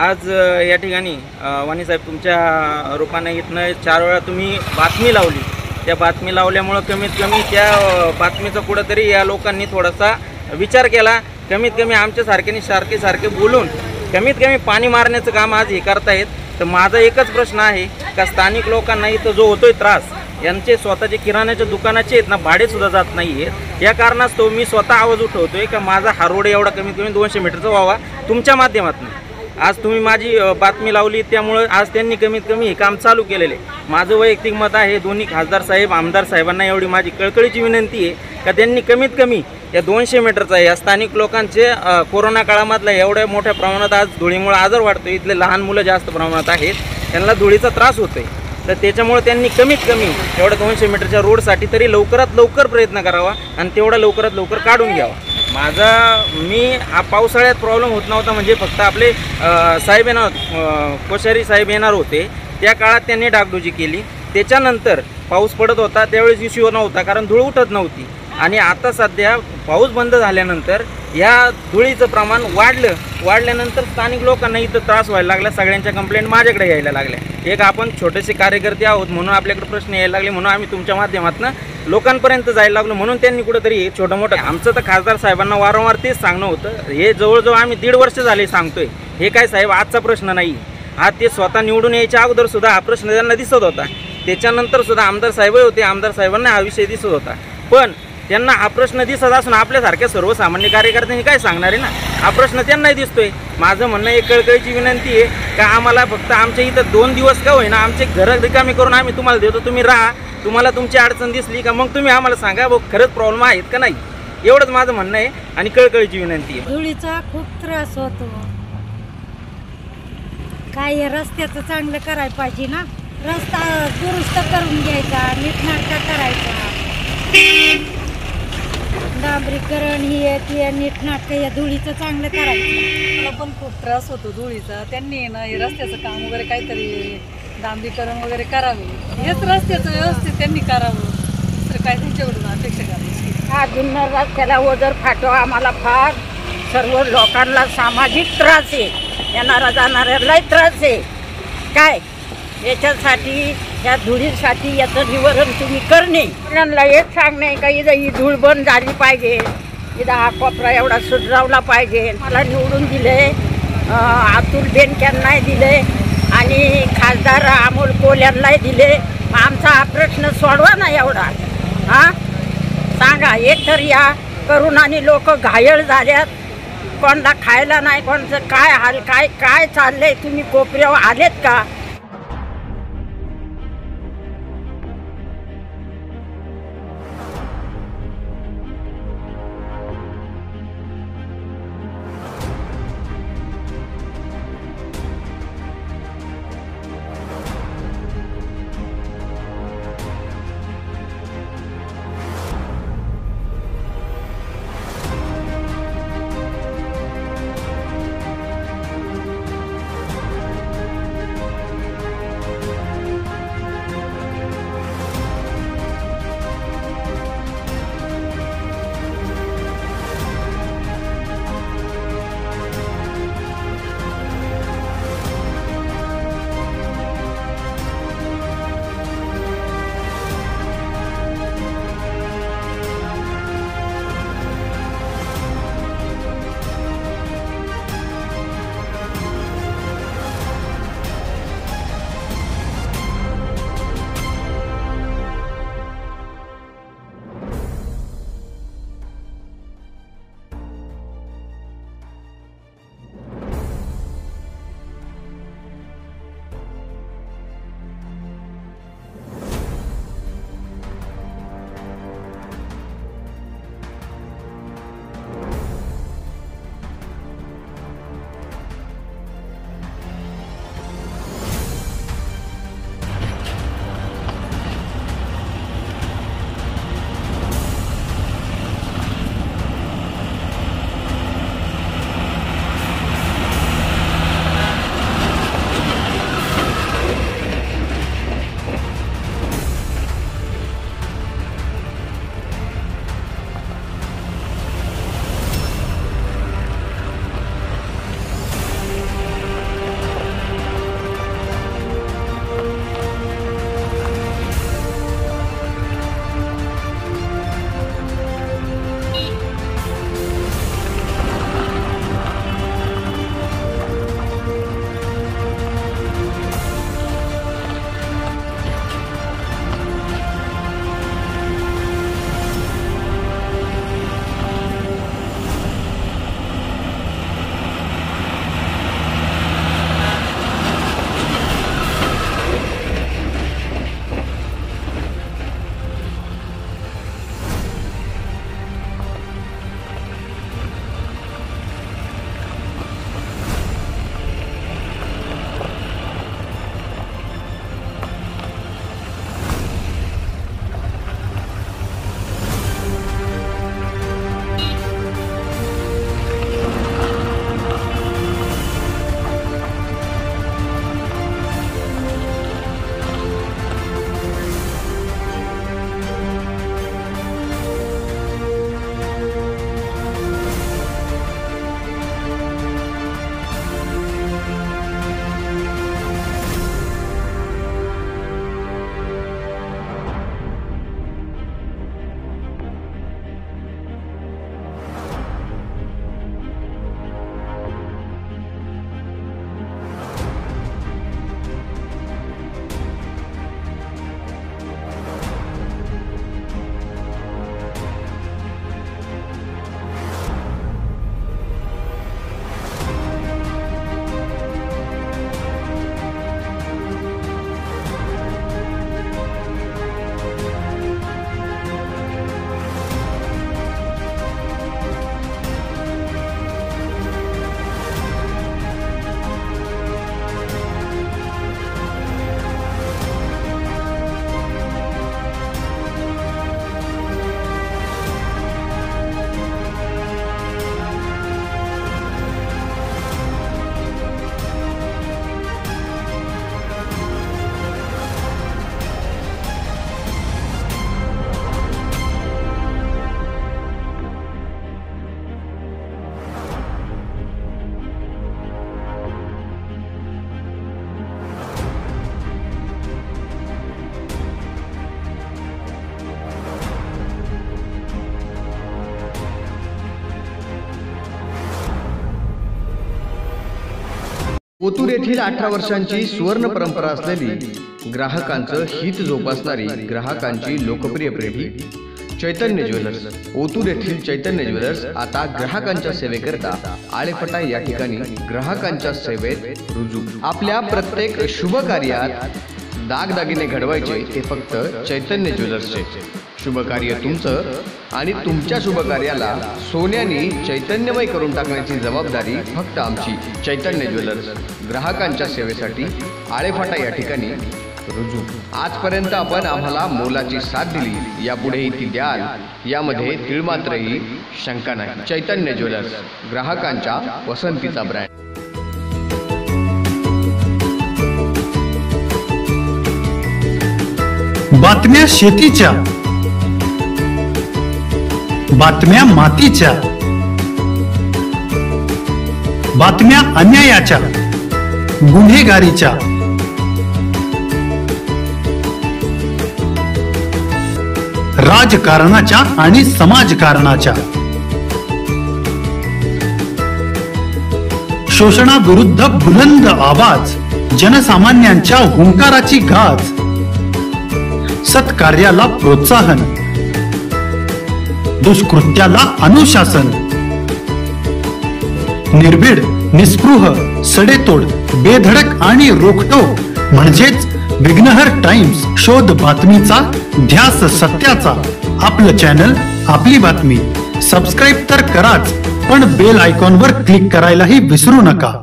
आज या ठिकाणी वाणी साहेब तुमच्या रूपाने इथनं 4 वेळा तुम्ही बातमी लावली। त्या बातमी लावल्यामुळं कमीत कमी त्या बातमीचा कुठंतरी या लोकांनी थोडासा विचार केला। कमीत कमी आमच्या सारखे सारखे बोलून कमीत कमी पाणी मारण्याचं काम आज हे करतायत। तर माझा एकच प्रश्न आहे का स्थानिक लोकांना इथं जो होतोय त्रास, यांचे स्वतःचे किराण्याच्या दुकानाचे आहेत ना भाडे सुद्धा जात नाही आहेत। या कारणास्तव मी स्वतः आवाज उठवतोय का माझा हा रोड एवढा कमीत कमी 200 मीटरचा व्हावा तुमच्या माध्यमातून। आज तुम्ही माझी बातमी लावली त्यामुळे आज त्यांनी कमीत कमी हे काम चालू केलेले। माझं वैयक्तिक मत आहे दोन्ही खासदार साहेब आमदार साहेबांना एवढी माझी कळकळीची विनंती आहे का त्यांनी कमीत कमी या 200 मीटरचा या स्थानिक लोकांचे कोरोना काळामधला एवढ्या मोठ्या प्रमाणात आज धुळीमुळे आजार वाढतो, इथले लहान मुलं जास्त प्रमाणात आहेत, त्यांना धुळीचा त्रास होतोय। तर त्याच्यामुळे त्यांनी कमीत कमी एवढ्या 200 मीटरच्या रोडसाठी तरी लवकरात लवकर प्रयत्न करावा आणि तेवढा लवकरात लवकर काढून घ्यावा। माझा पावसाळ्यात प्रॉब्लेम होत नव्हता, म्हणजे फक्त आपले साहेब येणार कोश्यारी साहेब येणार होते त्या काळात त्यांनी डागडुजी केली। त्याच्यानंतर पाऊस पडत होता त्यावेळेस इश्यू नव्हता कारण धूळ उठत नव्हती। आणि आता सध्या पाऊस बंद झाल्यानंतर या धुळीचं प्रमाण वाढल्यानंतर स्थानिक लोकांना इथं त्रास व्हायला लागला। सगळ्यांच्या कंप्लेंट माझ्याकडे यायला लागल्या। एक आपण छोटेसे कार्यकर्ते आहोत म्हणून आपल्याकडे प्रश्न यायला लागले, म्हणून आम्ही तुमच्या माध्यमातून लोकांपर्यंत जायला लागलो, म्हणून त्यांनी कुठेतरी छोटं मोठं आमचं तर खासदार साहेबांना वारंवार तेच सांगणं होतं। हे जवळजवळ आम्ही 1.5 वर्ष झाले सांगतोय। हे काय साहेब आजचा प्रश्न नाही, हा ते स्वतः निवडून यायच्या अगोदर सुद्धा हा प्रश्न त्यांना दिसत होता। त्याच्यानंतर सुद्धा आमदार साहेब होते, आमदार साहेबांना हा विषय दिसत होता, पण त्यांना हा प्रश्न दिसत असून आपल्यासारख्या सर्वसामान्य कार्यकर्त्यांनी काय सांगणार आहे ना, हा प्रश्न त्यांनाही दिसतोय। माझं म्हणणं एक कळकळीची विनंती आहे का आम्हाला फक्त आमच्या इथं 2 दिवस का होईना आमचे घरं रिकामी करून आम्ही तुम्हाला देतो, तुम्ही राहा। तुम्हाला तुमची अडचण दिसली का मग तुम्ही आम्हाला सांगा भाऊ खरंच प्रॉब्लेम आहेत का नाही, एवढंच माझं म्हणणं आहे आणि कळकळीची विनंती आहे। धुळीचा खूप त्रास होतो, काय हे रस्त्याचं चांगलं करायला पाहिजे ना, रस्ता दुरुस्त करून घ्यायचा, नीटनाटका करायचा, डांबरीकरण ही नीटनाटकं या धुळीचं चांगलं करायचं। मला पण खूप त्रास होतो धुळीचा, त्यांनी ना हे रस्त्याचं काम वगैरे काहीतरी डांबरीकरण वगैरे करावे, हेच रस्त्याचं व्यवस्थित त्यांनी करावं, दुसरं काय त्यांच्याकडून अपेक्षा करायची। हा जुन्नर रस्त्याला ओझर फाटो आम्हाला फार सर्व लोकांना सामाजिक त्रास आहे, येणारा जाणाऱ्यालाही त्रास आहे। काय याच्यासाठी या धुळीसाठी याचं निवारण तुम्ही करणे, त्यांना एक सांगणे का इथं ही धूळ बंद झाली पाहिजे, इथं हा कोपरा एवढा सुधरवला पाहिजे। मला निवडून दिले अतुल बेनकेंनाही दिले आणि खासदार अमोल कोल्यांनाही दिले, मग आमचा हा प्रश्न सोडवा ना एवढा। हां सांगा, एक तर या करोनाने लोक घायल झाल्यात, कोणाला खायला नाही, कोणाचं काय हाल काय काय चाललंय, तुम्ही कोपऱ्यावर आलेत का? ओतूर येथील 18 वर्षांची सुवर्ण परंपरा असलेली ग्राहकांचं हित जोपासणारी ग्राहकांची लोकप्रिय पेढी चैतन्य ज्वेलर्स. ओतूर येथील चैतन्य ज्वेलर्स आता ग्राहकांच्या सेवेकरता आळेफाटा या ठिकाणी ग्राहकांच्या सेवेत रुजू. आपल्या प्रत्येक शुभ कार्यात दागदागिने घडवायचे ते फक्त चैतन्य ज्वेलर्सचे. शुभ कार्य तुमचं आणि तुमच्या शुभ कार्याला सोन्याने चैतन्यमय करून टाकण्याची जबाबदारी फक्त आमची. चैतन्य ज्वेलर्स ग्राहकांच्या सेवेसाठी आळेफाटा या ठिकाणी रुजू. आजपर्यंत आपण आम्हाला मोलाची साथ दिली, यापुढेही ती द्याल यामध्ये तिळमात्रही शंका नाही. चैतन्य ज्वेलर्स ग्राहकांच्या पसंतीचा ब्रँड. बातम्या शेतीच्या, बातम्या मातीच्या, बातम्या अन्यायाच्या, गुन्हेगारीच्या, राजकारणाच्या आणि समाजकारणाच्या, शोषणाविरुद्ध बुलंद आवाज, जनसामान्यांच्या हुंकाराची गाज, सत्कार्याला प्रोत्साहन, दुष्कृत्याला अनुशासन, निर्भीड, निस्पृह, सडेतोड, बेधडक आणि रोखटोक म्हणजेच विघ्नहर टाइम्स. शोध बातमीचा, ध्यास सत्याचा. आपलं चॅनल, आपली बातमी. सबस्क्राईब तर कराच, पण बेल आयकॉनवर क्लिक करायलाही विसरू नका.